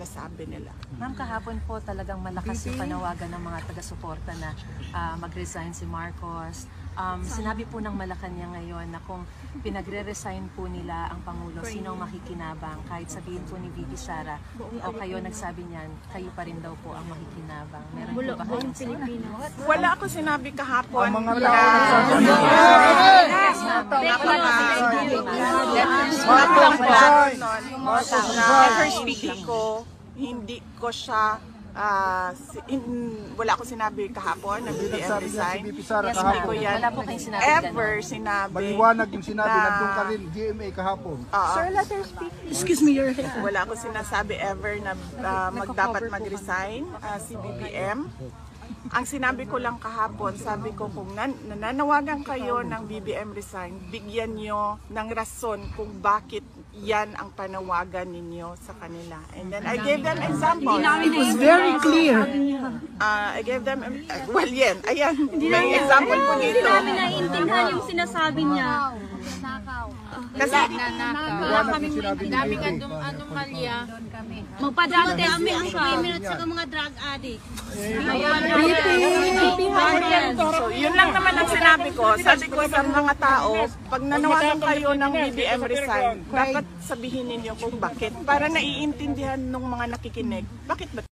sinasabi nila. Ma'am, kahapon po talagang malakas yung panawagan ng mga taga-suporta na mag-resign si Marcos. Sinabi po ng Malacanang ngayon na kung pinagre-resign po nila ang Pangulo, sino ang makikinabang? Kahit sabihin po ni VP Sara o kayo nagsabi niyan, kayo pa rin daw po ang makikinabang. Meron po ba kayong Pilipino? Wala ako sinabi kahapon. Ang mga first speaking ko, hindi ko siya wala akong sinabi kahapon na BBM resign. Hindi ko yan ever sinabi. Maliwanag yung sinabi, nandun ka rin, GMA kahapon. Sir, let her speak. Excuse me, your head. Wala akong sinasabi ever na dapat mag-resign si BBM. Ang sinabi ko lang kahapon, sabi ko kung nananawagan kayo ng BBM resign, bigyan nyo ng rason kung bakit yan ang panawagan ninyo sa kanila. And then I gave them example. It was very clear. I gave them, well yan, ayan, may example po dito. Hindi namin naiintindihan yung sinasabi niya. Kasi Dami ka anomalya. Magpadante kami ang criminal at mga drug addict. so, yun lang naman ang sinabi ko. Sabi ko sa mga tao, pag nanawagan kayo ng BBM resign, dapat sabihin ninyo kung bakit. Para naiintindihan ng mga nakikinig, bakit ba